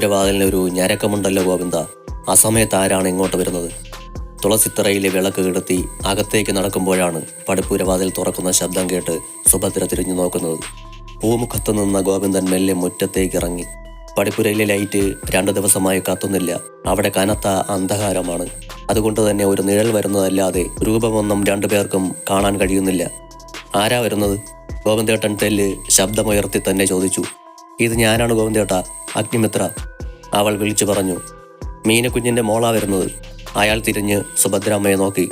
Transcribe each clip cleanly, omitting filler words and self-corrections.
പടുപ്പുര വാതിലിനൊരു ഞരക്കമുണ്ടല്ലോ ഗോവിന്ദ. ആ സമയത്ത് ആരാണ് ഇങ്ങോട്ട് വരുന്നത്? തുളസിത്തറയിലെ വിളക്ക് കെടുത്തി അകത്തേക്ക് നടക്കുമ്പോഴാണ് പടുപ്പുര വാതിൽ തുറക്കുന്ന ശബ്ദം കേട്ട് സുഭദ്ര തിരിഞ്ഞു നോക്കുന്നത്. പൂമുഖത്ത് നിന്ന ഗോവിന്ദൻ മെല്ലെ മുറ്റത്തേക്ക് ഇറങ്ങി. പടിപ്പുരയിലെ ലൈറ്റ് 2 ദിവസമായി കത്തുന്നില്ല. അവിടെ കനത്ത അന്ധകാരമാണ്. അതുകൊണ്ട് തന്നെ ഒരു നിഴൽ വരുന്നതല്ലാതെ രൂപമൊന്നും 2 പേർക്കും കാണാൻ കഴിയുന്നില്ല. ആരാ വരുന്നത്? ഗോവിന്ദേട്ടൻ തെല്ല് ശബ്ദമുയർത്തി തന്നെ ചോദിച്ചു. ഇത് ഞാനാണ് ഗോവിന്ദേട്ടാ, അഗ്നിമിത്ര, അവൾ വിളിച്ചു പറഞ്ഞു. മീനക്കുഞ്ഞിന്റെ മോളാ വരുന്നത്. അയാൾ തിരിഞ്ഞ് സുഭദ്രാമ്മയെ നോക്കി.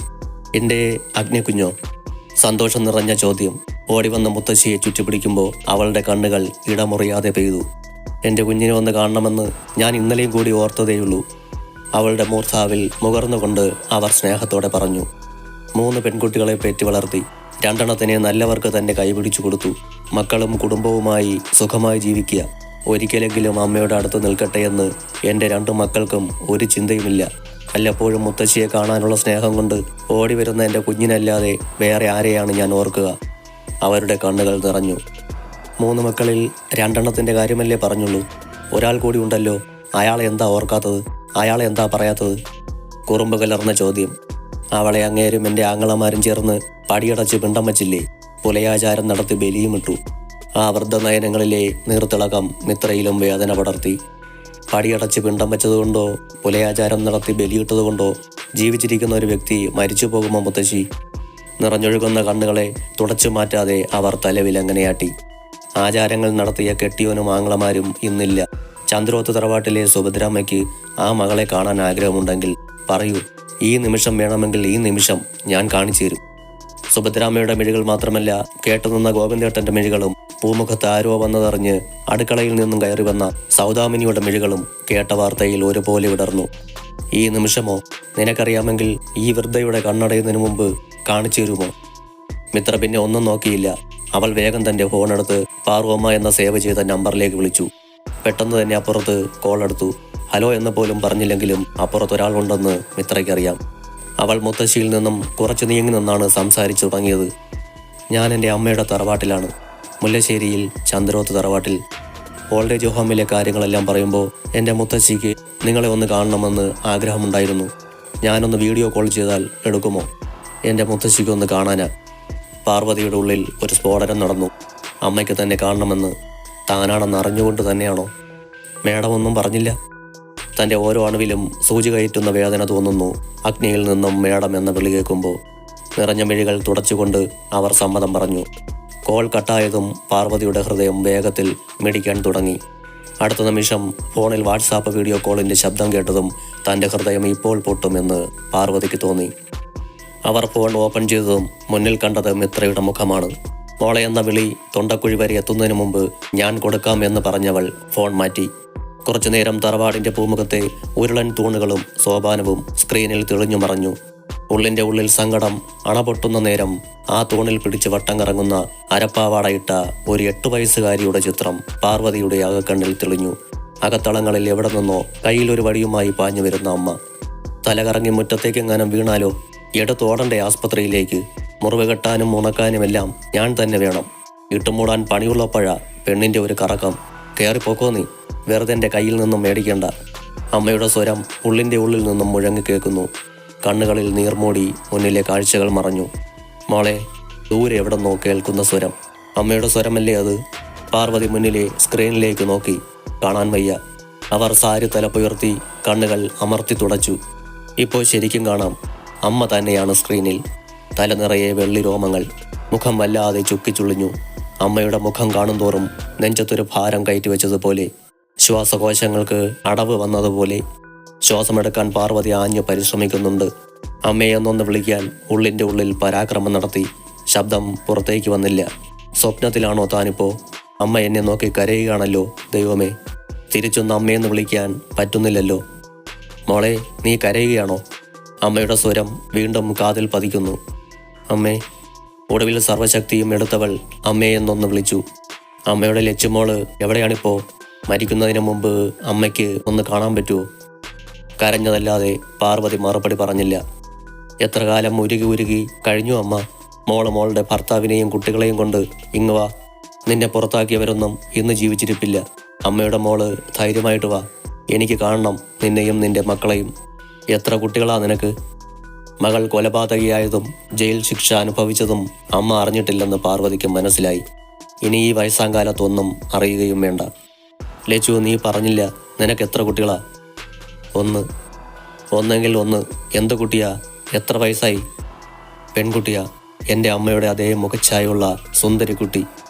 എൻ്റെ അഗ്നിക്കുഞ്ഞോ? സന്തോഷം നിറഞ്ഞ ചോദ്യം. ഓടിവന്ന മുത്തശ്ശിയെ ചുറ്റിപ്പിടിക്കുമ്പോൾ അവളുടെ കണ്ണുകൾ ഇടമുറിയാതെ പെയ്തു. എൻ്റെ കുഞ്ഞിനെ ഒന്ന് കാണണമെന്ന് ഞാൻ ഇന്നലെയും കൂടി ഓർത്തതേയുള്ളൂ. അവളുടെ മൂർധാവിൽ മുകർന്നുകൊണ്ട് അവർ സ്നേഹത്തോടെ പറഞ്ഞു. 3 പെൺകുട്ടികളെ പെറ്റി വളർത്തി. 2 എണ്ണത്തിനെ നല്ലവർക്ക് തന്നെ കൈപിടിച്ചു കൊടുത്തു. മക്കളും കുടുംബവുമായി സുഖമായി ജീവിക്കുക. ഒരിക്കലെങ്കിലും അമ്മയുടെ അടുത്ത് നിൽക്കട്ടെ എന്ന് എൻ്റെ 2 മക്കൾക്കും ഒരു ചിന്തയുമില്ല. വല്ലപ്പോഴും മുത്തശ്ശിയെ കാണാനുള്ള സ്നേഹം കൊണ്ട് ഓടി വരുന്ന എൻ്റെ കുഞ്ഞിനല്ലാതെ വേറെ ആരെയാണ് ഞാൻ ഓർക്കുക? അവരുടെ കണ്ണുകൾ നിറഞ്ഞു. 3 മക്കളിൽ 2 എണ്ണത്തിൻ്റെ കാര്യമല്ലേ പറഞ്ഞുള്ളൂ. ഒരാൾ കൂടി ഉണ്ടല്ലോ. അയാളെ എന്താ ഓർക്കാത്തത്? അയാളെ എന്താ പറയാത്തത്? കുറുമ്പ് കലർന്ന ചോദ്യം. അവളെ അങ്ങേരും എൻ്റെ ആങ്ങളമാരും ചേർന്ന് പടിയടച്ച് പിണ്ടം വച്ചില്ലേ? പുലയാചാരം നടത്തി ബലിയുമിട്ടു. ആ വൃദ്ധനയനങ്ങളിലെ നീർത്തിളക്കം മിത്രയിലും വേദന പടർത്തി. പടിയടച്ച് പിണ്ടം വെച്ചതുകൊണ്ടോ പുലയാചാരം നടത്തി ബലിയിട്ടതുകൊണ്ടോ ജീവിച്ചിരിക്കുന്ന ഒരു വ്യക്തി മരിച്ചു പോകുമോ മുത്തശ്ശി? നിറഞ്ഞൊഴുകുന്ന കണ്ണുകളെ തുടച്ചു മാറ്റാതെ അവർ തലവിലങ്ങനെയാട്ടി. ആചാരങ്ങൾ നടത്തിയ കെട്ടിയോനും ആങ്ങളമാരും ഇന്നില്ല. ചന്ദ്രോത്ത് തറവാട്ടിലെ സുഭദ്രാമ്മയ്ക്ക് ആ മകളെ കാണാൻ ആഗ്രഹമുണ്ടെങ്കിൽ പറയൂ. ഈ നിമിഷം വേണമെങ്കിൽ ഈ നിമിഷം ഞാൻ കാണിച്ചു തരും. സുഭദ്രാമ്മയുടെ മിഴികൾ മാത്രമല്ല, കേട്ടുനിന്ന ഗോവിന്ദേട്ടന്റെ മിഴികളും, പൂമുഖത്ത് ആരോ വന്നതറിഞ്ഞ് അടുക്കളയിൽ നിന്നും കയറി വന്ന സൗദാമിനിയുടെ മിഴികളും കേട്ട വാർത്തയിൽ ഒരുപോലെ വിടർന്നു. ഈ നിമിഷമോ? നിനക്കറിയാമെങ്കിൽ ഈ വൃദ്ധയുടെ കണ്ണടയുന്നതിന് മുമ്പ് കാണിച്ചു തരുമോ? മിത്ര പിന്നെ ഒന്നും നോക്കിയില്ല. അവൾ വേഗം തന്റെ ഫോണെടുത്ത് പാർവമ്മ എന്ന സേവ് ചെയ്ത നമ്പറിലേക്ക് വിളിച്ചു. പെട്ടെന്ന് തന്നെ അപ്പുറത്ത് കോൾ എടുത്തു. ഹലോ എന്ന് പോലും പറഞ്ഞില്ലെങ്കിലും അപ്പുറത്തൊരാളുണ്ടെന്ന് മിത്രയ്ക്കറിയാം. അവൾ മുത്തശ്ശിയിൽ നിന്നും കുറച്ച് നീങ്ങി നിന്നാണ് സംസാരിച്ചു തുടങ്ങിയത്. ഞാൻ എൻ്റെ അമ്മയുടെ തറവാട്ടിലാണ്, മുല്ലശ്ശേരിയിൽ ചന്ദ്രോത്ത് തറവാട്ടിൽ. ഓൾഡേജ് ഹോമിലെ കാര്യങ്ങളെല്ലാം പറയുമ്പോൾ എൻ്റെ മുത്തശ്ശിക്ക് നിങ്ങളെ ഒന്ന് കാണണമെന്ന് ആഗ്രഹമുണ്ടായിരുന്നു. ഞാനൊന്ന് വീഡിയോ കോൾ ചെയ്താൽ എടുക്കുമോ? എൻ്റെ മുത്തശ്ശിക്കൊന്ന് കാണാനാ. പാർവതിയുടെ ഉള്ളിൽ ഒരു സ്ഫോടനം നടന്നു. അമ്മയ്ക്ക് തന്നെ കാണണമെന്ന് താനാണെന്ന് അറിഞ്ഞുകൊണ്ട് തന്നെയാണോ? മേഡം ഒന്നും പറഞ്ഞില്ല. തൻ്റെ ഓരോ അണുവിലും സൂചി കയറ്റുന്ന വേദന തോന്നുന്നു അഗ്നിയിൽ നിന്നും മേഡം എന്ന വിളി കേൾക്കുമ്പോൾ. നിറഞ്ഞ മിഴികൾ തുടച്ചുകൊണ്ട് അവർ സമ്മതം പറഞ്ഞു. കോൾ കട്ടായതും പാർവതിയുടെ ഹൃദയം വേഗത്തിൽ മിടിക്കാൻ തുടങ്ങി. അടുത്ത നിമിഷം ഫോണിൽ വാട്സാപ്പ് വീഡിയോ കോളിൻ്റെ ശബ്ദം കേട്ടതും തൻ്റെ ഹൃദയം ഇപ്പോൾ പൊട്ടുമെന്ന് പാർവതിക്ക് തോന്നി. അവർ ഫോൺ ഓപ്പൺ ചെയ്തതും മുന്നിൽ കണ്ടത് മിത്രയുടെ മുഖമാണ്. മോളെ എന്ന വിളി തൊണ്ടക്കുഴി വരെ എത്തുന്നതിന് മുമ്പ് ഞാൻ കൊടുക്കാം എന്ന് പറഞ്ഞവൾ ഫോൺ മാറ്റി. കുറച്ചുനേരം തറവാടിൻ്റെ പൂമുഖത്തെ ഉരുളൻ തൂണുകളും സോപാനവും സ്ക്രീനിൽ തെളിഞ്ഞു മറഞ്ഞു. ഉള്ളിൻ്റെ ഉള്ളിൽ സങ്കടം അണപൊട്ടുന്ന നേരം ആ തൂണിൽ പിടിച്ച് വട്ടം കറങ്ങുന്ന അരപ്പാവാടയിട്ട ഒരു 8 വയസ്സുകാരിയുടെ ചിത്രം പാർവതിയുടെ അകക്കണ്ണിൽ തെളിഞ്ഞു. അകത്തളങ്ങളിൽ എവിടെ നിന്നോ കയ്യിലൊരു വടിയുമായി പാഞ്ഞു വരുന്ന അമ്മ. തലകറങ്ങി മുറ്റത്തേക്കെങ്ങാനും വീണാലോ? എടുത്തോടണ്ടേ ആസ്പത്രിയിലേക്ക്? മുറിവ് കെട്ടാനും ഉണക്കാനുമെല്ലാം ഞാൻ തന്നെ വേണം. ഇട്ടുമൂടാൻ പണിയുള്ളപ്പോഴാ പെണ്ണിൻ്റെ ഒരു കറക്കം. കയറിപ്പോക്കോ നീ, വെറുതെ എൻ്റെ കയ്യിൽ നിന്നും മേടിക്കേണ്ട. അമ്മയുടെ സ്വരം ഉള്ളിൻ്റെ ഉള്ളിൽ നിന്നും മുഴങ്ങി കേൾക്കുന്നു. കണ്ണുകളിൽ നീർമൂടി മുന്നിലെ കാഴ്ചകൾ മറഞ്ഞു. മോളെ, ദൂരെ എവിടെന്നോ കേൾക്കുന്ന സ്വരം. അമ്മയുടെ സ്വരമല്ലേ അത്? പാർവതി മുന്നിലെ സ്ക്രീനിലേക്ക് നോക്കി. കാണാൻ വയ്യ. അവർ സാരി തലപ്പുയർത്തി കണ്ണുകൾ അമർത്തി തുടച്ചു. ഇപ്പോൾ ശരിക്കും കാണാം. അമ്മ തന്നെയാണ് സ്ക്രീനിൽ. തല നിറയെ വെള്ളി രോമങ്ങൾ. മുഖം വല്ലാതെ ചുക്കിച്ചുളിഞ്ഞു. അമ്മയുടെ മുഖം കാണുന്തോറും നെഞ്ചത്തൊരു ഭാരം കയറ്റിവെച്ചതുപോലെ, ശ്വാസകോശങ്ങൾക്ക് അടവ് വന്നതുപോലെ. ശ്വാസമെടുക്കാൻ പാർവതി ആഞ്ഞു പരിശ്രമിക്കുന്നുണ്ട്. അമ്മയെന്നൊന്ന് വിളിക്കാൻ ഉള്ളിൻ്റെ ഉള്ളിൽ പരാക്രമം നടത്തി. ശബ്ദം പുറത്തേക്ക് വന്നില്ല. സ്വപ്നത്തിലാണോ താനിപ്പോ? അമ്മ എന്നെ നോക്കി കരയുകയാണല്ലോ. ദൈവമേ, തിരിച്ചൊന്ന് അമ്മയെന്ന് വിളിക്കാൻ പറ്റുന്നില്ലല്ലോ. മോളെ, നീ കരയുകയാണോ? അമ്മയുടെ സ്വരം വീണ്ടും കാതിൽ പതിക്കുന്നു. അമ്മേ. ഒടുവിൽ സർവശക്തിയും എടുത്തവൾ അമ്മയെന്നൊന്ന് വിളിച്ചു. അമ്മയുടെ ലച്ചുമോള് എവിടെയാണിപ്പോ? മരിക്കുന്നതിന് മുമ്പ് അമ്മയ്ക്ക് ഒന്ന് കാണാൻ പറ്റുമോ? കരഞ്ഞതല്ലാതെ പാർവതി മറുപടി പറഞ്ഞില്ല. എത്ര കാലം ഉരുകി ഉരുകി കഴിഞ്ഞു അമ്മ. മോളുടെ ഭർത്താവിനെയും കുട്ടികളെയും കൊണ്ട് ഇങ്ങ് വാ. നിന്നെ പുറത്താക്കിയവരൊന്നും ഇന്ന് ജീവിച്ചിരിപ്പില്ല. അമ്മയുടെ മോള് ധൈര്യമായിട്ട് വാ. എനിക്ക് കാണണം നിന്നെയും നിന്റെ മക്കളെയും. എത്ര കുട്ടികളാ നിനക്ക്? മകൾ കൊലപാതകിയായതും ജയിൽ ശിക്ഷ അനുഭവിച്ചതും അമ്മ അറിഞ്ഞിട്ടില്ലെന്ന് പാർവതിക്ക് മനസ്സിലായി. ഇനി ഈ വയസ്സാങ്കാലത്തൊന്നും അറിയുകയും വേണ്ട. ലച്ചു, നീ പറഞ്ഞില്ല, നിനക്ക് എത്ര കുട്ടികളാ? ഒന്നെങ്കിൽ ഒന്ന്. എന്ത് കുട്ടിയാ? എത്ര വയസ്സായി? പെൺകുട്ടിയാ. എൻ്റെ അമ്മയുടെ അതേ മുഖച്ഛായുള്ള സുന്ദരി കുട്ടി.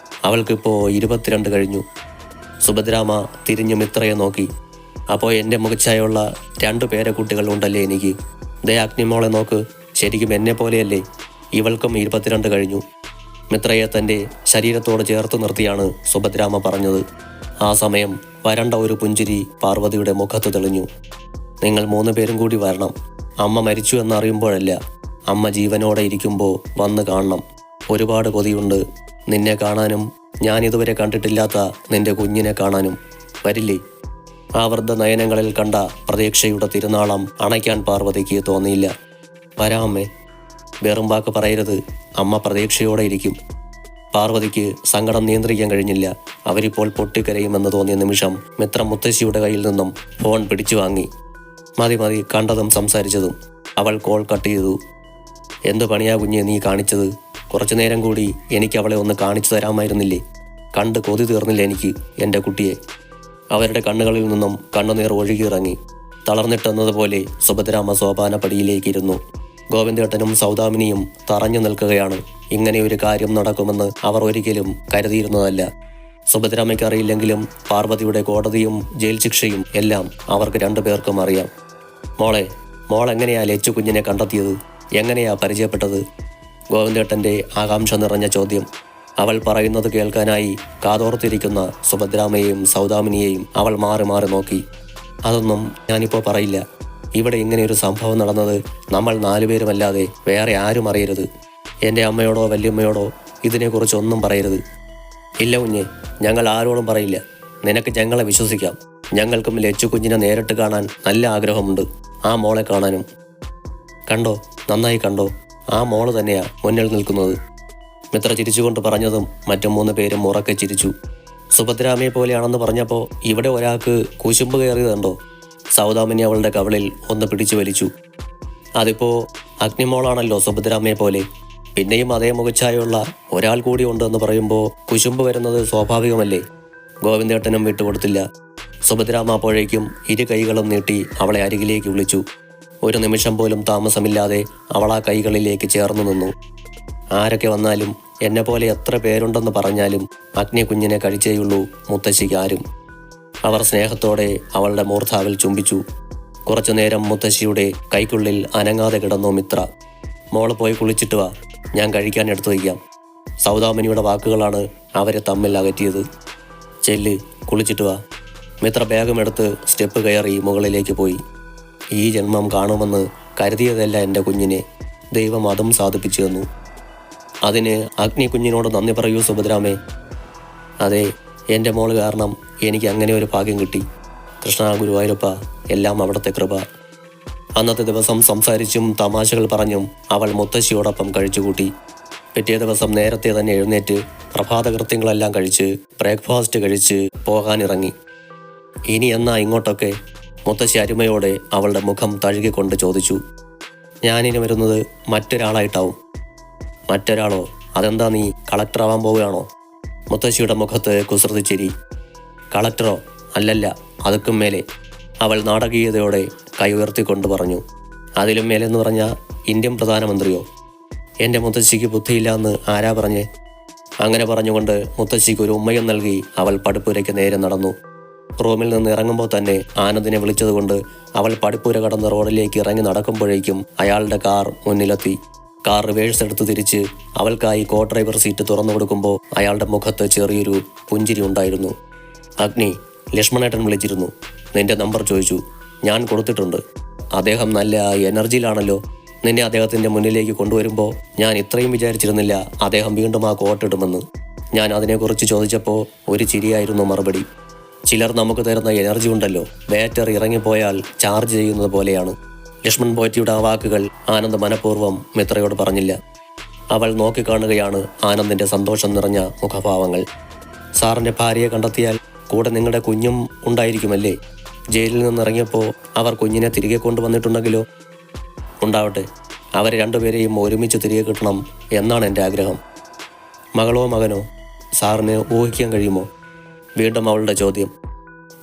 അവൾക്കിപ്പോൾ 22 കഴിഞ്ഞു. സുഭദ്രാമ തിരിഞ്ഞു മിത്രയെ നോക്കി. അപ്പോൾ എൻ്റെ മുഖച്ഛായുള്ള 2 പേരക്കുട്ടികൾ ഉണ്ടല്ലേ എനിക്ക്? ദേ അഗ്നിമോളെ നോക്ക്, ശരിക്കും എന്നെ പോലെയല്ലേ? ഇവൾക്കും 22 കഴിഞ്ഞു. മിത്രയെ തൻ്റെ ശരീരത്തോട് ചേർത്ത് നിർത്തിയാണ് സുഭദ്രാമ പറഞ്ഞത്. ആ സമയം വരണ്ട ഒരു പുഞ്ചിരി പാർവതിയുടെ മുഖത്ത് തെളിഞ്ഞു. നിങ്ങൾ 3 പേരും കൂടി വരണം. അമ്മ മരിച്ചു എന്നറിയുമ്പോഴല്ല, അമ്മ ജീവനോടെ ഇരിക്കുമ്പോൾ വന്ന് കാണണം. ഒരുപാട് കൊതിയുണ്ട് നിന്നെ കാണാനും, ഞാനിതുവരെ കണ്ടിട്ടില്ലാത്ത നിന്റെ കുഞ്ഞിനെ കാണാനും. വരില്ലേ? ആ വൃദ്ധ നയനങ്ങളിൽ കണ്ട പ്രതീക്ഷയുടെ തിരുനാളം അണയ്ക്കാൻ പാർവതിക്ക് തോന്നിയില്ല. വരാം അമ്മേ. വെറും വാക്ക് പറയരുത്. അമ്മ പ്രതീക്ഷയോടെ ഇരിക്കും. പാർവതിക്ക് സങ്കടം നിയന്ത്രിക്കാൻ കഴിഞ്ഞില്ല. അവരിപ്പോൾ പൊട്ടിക്കരയുമെന്ന് തോന്നിയ നിമിഷം മിത്രം മുത്തശ്ശിയുടെ കയ്യിൽ നിന്നും ഫോൺ പിടിച്ചു വാങ്ങി. മതി, കണ്ടതും സംസാരിച്ചതും. അവൾ കോൾ കട്ട് ചെയ്തു. എന്തു പണിയാ കുഞ്ഞെ നീ കാണിച്ചത്? കുറച്ചു നേരം കൂടി എനിക്ക് അവളെ ഒന്ന് കാണിച്ചു തരാമായിരുന്നില്ലേ? കണ്ട് കൊതി തീർന്നില്ല എനിക്ക് എൻ്റെ കുട്ടിയെ. അവരുടെ കണ്ണുകളിൽ നിന്നും കണ്ണുനീർ ഒഴുകിയിറങ്ങി. തളർന്നിട്ടെന്നതുപോലെ സുഭദ്രാമ സോപാനപ്പടിയിലേക്കിരുന്നു. ഗോവിന്ദേട്ടനും സൗദാമിനിയും തറഞ്ഞു നിൽക്കുകയാണ്. ഇങ്ങനെയൊരു കാര്യം നടക്കുമെന്ന് അവർ ഒരിക്കലും കരുതിയിരുന്നതല്ല. സുഭദ്രാമയ്ക്ക് അറിയില്ലെങ്കിലും പാർവതിയുടെ കോടതിയും ജയിൽ ശിക്ഷയും എല്ലാം അവർക്ക് 2 പേർക്കും അറിയാം. മോളെങ്ങനെയാ ലച്ചു കുഞ്ഞിനെ കണ്ടെത്തിയത്? എങ്ങനെയാ പരിചയപ്പെട്ടത്? ഗോവിന്ദേട്ടൻ്റെ ആകാംക്ഷ നിറഞ്ഞ ചോദ്യം. അവൾ പറയുന്നത് കേൾക്കാനായി കാതോർത്തിരിക്കുന്ന സുഭദ്രാമയെയും സൗദാമിനിയെയും അവൾ മാറി മാറി നോക്കി. അതൊന്നും ഞാനിപ്പോൾ പറയില്ല. ഇവിടെ ഇങ്ങനെയൊരു സംഭവം നടന്നത് നമ്മൾ 4 പേരുമല്ലാതെ വേറെ ആരും അറിയരുത്. എൻ്റെ അമ്മയോടോ വല്യമ്മയോടോ ഇതിനെക്കുറിച്ചൊന്നും പറയരുത്. ഇല്ല കുഞ്ഞെ, ഞങ്ങൾ ആരോടും പറയില്ല. നിനക്ക് ഞങ്ങളെ വിശ്വസിക്കാം. ഞങ്ങൾക്കും ലച്ചു കുഞ്ഞിനെ നേരിട്ട് കാണാൻ നല്ല ആഗ്രഹമുണ്ട്. ആ മോളെ കാണാനും. കണ്ടോ, നന്നായി കണ്ടോ, ആ മോള് തന്നെയാ മുന്നിൽ നിൽക്കുന്നത്. മിത്ര ചിരിച്ചുകൊണ്ട് പറഞ്ഞതും മറ്റു 3 പേരും ഉറക്കെ ചിരിച്ചു. സുഭദ്രാമയെ പോലെയാണെന്ന് പറഞ്ഞപ്പോൾ ഇവിടെ ഒരാൾക്ക് കുശുമ്പ് കയറിയതുണ്ടോ? സൗദാമിനി അവളുടെ കവിളിൽ ഒന്ന് പിടിച്ചു വലിച്ചു. അതിപ്പോൾ അഗ്നിമോളാണല്ലോ സുഭദ്രാമയെ പോലെ. പിന്നെയും അതേ മുഖച്ഛായുള്ള ഒരാൾ കൂടി ഉണ്ടെന്ന് പറയുമ്പോൾ കുശുമ്പ് വരുന്നത് സ്വാഭാവികമല്ലേ? ഗോവിന്ദേട്ടനും വിട്ടുകൊടുത്തില്ല. സുഭദ്രാമ അപ്പോഴേക്കും 2 കൈകളും നീട്ടി അവളെ അരികിലേക്ക് വിളിച്ചു. ഒരു നിമിഷം പോലും താമസമില്ലാതെ അവൾ ആ കൈകളിലേക്ക് ചേർന്നു നിന്നു. ആരൊക്കെ വന്നാലും, എന്നെപ്പോലെ എത്ര പേരുണ്ടെന്ന് പറഞ്ഞാലും അഗ്നി കുഞ്ഞിനെ കഴിച്ചേയുള്ളൂ മുത്തശ്ശിക്ക് ആരും. അവർ സ്നേഹത്തോടെ അവളുടെ മൂർധാവിൽ ചുംബിച്ചു. കുറച്ചുനേരം മുത്തശ്ശിയുടെ കൈക്കുള്ളിൽ അനങ്ങാതെ കിടന്നു മിത്ര. മോള് പോയി കുളിച്ചിട്ട് വാ, ഞാൻ കഴിക്കാൻ എടുത്തു വയ്ക്കാം. സൗദാമിനിയുടെ വാക്കുകളാണ് അവരെ തമ്മിൽ അകറ്റിയത്. ചെല്ല്, കുളിച്ചിട്ട് വാ. മിത്ര ബാഗുമെടുത്ത് സ്റ്റെപ്പ് കയറി മുകളിലേക്ക് പോയി. ഈ ജന്മം കാണുമെന്ന് കരുതിയതല്ല എൻ്റെ കുഞ്ഞിനെ. ദൈവം അതും സാധിപ്പിച്ചു തന്നു. അതിന് അഗ്നി കുഞ്ഞിനോട് നന്ദി പറയൂ സുഭദ്രാമേ. അതെ, എൻ്റെ മോള് കാരണം എനിക്ക് അങ്ങനെ ഒരു ഭാഗ്യം കിട്ടി. കൃഷ്ണ ഗുരുവായൂരപ്പ, എല്ലാം അവിടുത്തെ കൃപ. അന്നത്തെ ദിവസം സംസാരിച്ചും തമാശകൾ പറഞ്ഞും അവൾ മുത്തശ്ശിയോടൊപ്പം കഴിച്ചുകൂട്ടി. പിറ്റേ ദിവസം നേരത്തെ തന്നെ എഴുന്നേറ്റ് പ്രഭാതകൃത്യങ്ങളെല്ലാം കഴിച്ച് ബ്രേക്ക്ഫാസ്റ്റ് കഴിച്ച് പോകാനിറങ്ങി. ഇനി എന്നാ ഇങ്ങോട്ടൊക്കെ? മുത്തശ്ശി അരുമയോടെ അവളുടെ മുഖം തഴുകിക്കൊണ്ട് ചോദിച്ചു. ഞാനിനി വരുന്നത് മറ്റൊരാളായിട്ടാവും. മറ്റൊരാളോ? അതെന്താ, നീ കളക്ടറാവാൻ പോവുകയാണോ? മുത്തശ്ശിയുടെ മുഖത്ത് കുസൃതിച്ചിരി. കളക്ടറോ? അല്ലല്ല, അതുക്കും മേലെ. അവൾ നാടകീയതയോടെ കൈ ഉയർത്തിക്കൊണ്ട് പറഞ്ഞു. അതിലും മേലെന്ന് പറഞ്ഞാൽ ഇന്ത്യൻ പ്രധാനമന്ത്രിയോ? എൻ്റെ മുത്തശ്ശിക്ക് ബുദ്ധിയില്ല എന്ന് ആരാ പറഞ്ഞേ? അങ്ങനെ പറഞ്ഞുകൊണ്ട് മുത്തശ്ശിക്ക് ഒരു ഉമ്മയും നൽകി അവൾ പടിപ്പുരയ്ക്ക് നേരെ നടന്നു. റൂമിൽ നിന്ന് ഇറങ്ങുമ്പോൾ തന്നെ ആനന്ദിനെ വിളിച്ചതുകൊണ്ട് അവൾ പടിപ്പുര കടന്ന് റോഡിലേക്ക് ഇറങ്ങി നടക്കുമ്പോഴേക്കും അയാളുടെ കാർ മുന്നിലെത്തി. കാർ റിവേഴ്സ് എടുത്ത് തിരിച്ച് അവൾക്കായി കോ ഡ്രൈവർ സീറ്റ് തുറന്നു കൊടുക്കുമ്പോൾ അയാളുടെ മുഖത്ത് ചെറിയൊരു പുഞ്ചിരി ഉണ്ടായിരുന്നു. അഗ്നി, ലക്ഷ്മണേട്ടൻ വിളിച്ചിരുന്നു. നിന്റെ നമ്പർ ചോദിച്ചു. ഞാൻ കൊടുത്തിട്ടുണ്ട്. അദ്ദേഹം നല്ല എനർജിയിലാണല്ലോ. നിന്നെ അദ്ദേഹത്തിൻ്റെ മുന്നിലേക്ക് കൊണ്ടുവരുമ്പോൾ ഞാൻ ഇത്രയും വിചാരിച്ചിരുന്നില്ല അദ്ദേഹം വീണ്ടും ആ കോട്ടിടുമെന്ന്. ഞാൻ അതിനെക്കുറിച്ച് ചോദിച്ചപ്പോൾ ഒരു ചിരിയായിരുന്നു മറുപടി. ചിലർ നമുക്ക് തരുന്ന എനർജി ഉണ്ടല്ലോ, ബാറ്ററി ഇറങ്ങിപ്പോയാൽ ചാർജ് ചെയ്യുന്നത് പോലെയാണ്. ലക്ഷ്മൺ പോറ്റിയുടെ ആ വാക്കുകൾ ആനന്ദ് മനഃപൂർവ്വം മിത്രയോട് പറഞ്ഞില്ല. അവൾ നോക്കിക്കാണുകയാണ് ആനന്ദിന്റെ സന്തോഷം നിറഞ്ഞ മുഖഭാവങ്ങൾ. സാറിന്റെ ഭാര്യയെ കണ്ടെത്തിയാൽ കൂടെ നിങ്ങളുടെ കുഞ്ഞും ഉണ്ടായിരിക്കുമല്ലേ? ജയിലിൽ നിന്നിറങ്ങിയപ്പോൾ അവർ കുഞ്ഞിനെ തിരികെ കൊണ്ടുവന്നിട്ടുണ്ടെങ്കിലോ? ഉണ്ടാവട്ടെ, അവരെ രണ്ടുപേരെയും ഒരുമിച്ച് തിരികെ കിട്ടണം എന്നാണ് എൻ്റെ ആഗ്രഹം. മകളോ മകനോ? സാറിന് ഊഹിക്കാൻ കഴിയുമോ? വീണ്ടും അവളുടെ ചോദ്യം.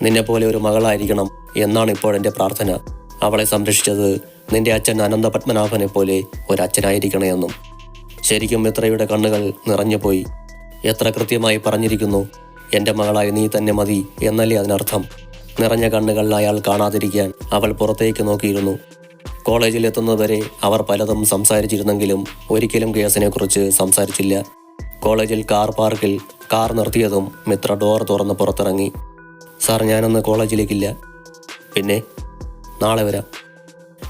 നിന്നെപ്പോലെ ഒരു മകളായിരിക്കണം എന്നാണ് ഇപ്പോഴെൻ്റെ പ്രാർത്ഥന. അവളെ സംരക്ഷിച്ചത് നിന്റെ അച്ഛൻ അനന്തപത്മനാഭനെ പോലെ ഒരച്ഛനായിരിക്കണേ എന്നും. ശരിക്കും മിത്രയുടെ കണ്ണുകൾ നിറഞ്ഞുപോയി. എത്ര കൃത്യമായി പറഞ്ഞിരിക്കുന്നു. എൻ്റെ മകളായി നീ തന്നെ മതി എന്നല്ലേ അതിനർത്ഥം? നിറഞ്ഞ കണ്ണുകൾ അയാൾ കാണാതിരിക്കാൻ അവൾ പുറത്തേക്ക് നോക്കിയിരുന്നു. കോളേജിൽ എത്തുന്നതുവരെ അവർ പലതും സംസാരിച്ചിരുന്നെങ്കിലും ഒരിക്കലും കേസിനെക്കുറിച്ച് സംസാരിച്ചില്ല. കോളേജിൽ കാർ പാർക്കിൽ കാർ നിർത്തിയതും മിത്ര ഡോർ തുറന്ന് പുറത്തിറങ്ങി. സാർ, ഞാനൊന്ന് കോളേജിലേക്കില്ല. പിന്നെ നാളെ വരാം.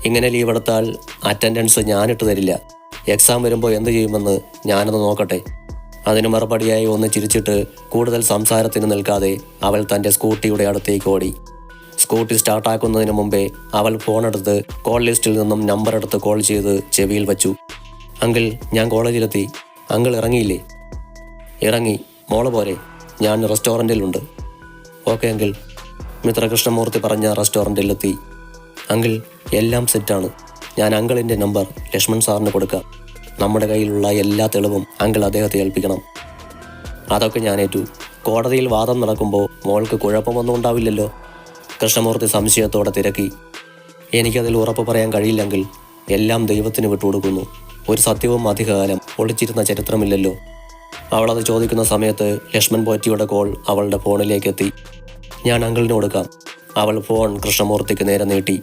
ഇങ്ങനെ ലീവ് എടുത്താൽ അറ്റൻഡൻസ് ഞാനിട്ട് തരില്ല. എക്സാം വരുമ്പോൾ എന്ത് ചെയ്യുമെന്ന് ഞാനൊന്ന് നോക്കട്ടെ. അതിന് മറുപടിയായി ഒന്ന് ചിരിച്ചിട്ട് കൂടുതൽ സംസാരത്തിന് നിൽക്കാതെ അവൾ തൻ്റെ സ്കൂട്ടിയുടെ അടുത്തേക്ക് ഓടി. സ്കൂട്ടി സ്റ്റാർട്ടാക്കുന്നതിന് മുമ്പേ അവൾ ഫോണെടുത്ത് കോൾ ലിസ്റ്റിൽ നിന്നും നമ്പർ എടുത്ത് കോൾ ചെയ്ത് ചെവിയിൽ വച്ചു. അങ്കിൾ, ഞാൻ കോളേജിലെത്തി. അങ്കിൾ ഇറങ്ങിയില്ലേ? ഇറങ്ങി. മോള് പോരെ? ഞാൻ റെസ്റ്റോറൻറ്റിലുണ്ട്. Okay uncle. മിത്ര കൃഷ്ണമൂർത്തി പറഞ്ഞ റെസ്റ്റോറൻറ്റിലെത്തി. അങ്കിൾ, എല്ലാം സെറ്റാണ്. ഞാൻ അങ്കിളിൻ്റെ നമ്പർ ലക്ഷ്മൺ സാറിന് കൊടുക്കാം. നമ്മുടെ കയ്യിലുള്ള എല്ലാ തെളിവും അങ്കിൾ അദ്ദേഹത്തെ ഏൽപ്പിക്കണം. അതൊക്കെ ഞാൻ ഏറ്റു. കോടതിയിൽ വാദം നടക്കുമ്പോൾ മോൾക്ക് കുഴപ്പമൊന്നും ഉണ്ടാവില്ലല്ലോ? കൃഷ്ണമൂർത്തി സംശയത്തോടെ തിരക്കി. എനിക്കതിൽ ഉറപ്പ് പറയാൻ കഴിയില്ലെങ്കിൽ എല്ലാം ദൈവത്തിന് വിട്ടുകൊടുക്കുന്നു. ഒരു സത്യവും അധികകാലം ഒളിച്ചിരുന്ന ചരിത്രമില്ലല്ലോ. അവളത് ചോദിക്കുന്ന സമയത്ത് ലക്ഷ്മൺ പോറ്റിയുടെ കോൾ അവളുടെ ഫോണിലേക്ക് എത്തി. ഞാൻ അങ്കിളിന് കൊടുക്കാം. അവൾ ഫോൺ കൃഷ്ണമൂർത്തിക്ക് നേരെ നീട്ടി.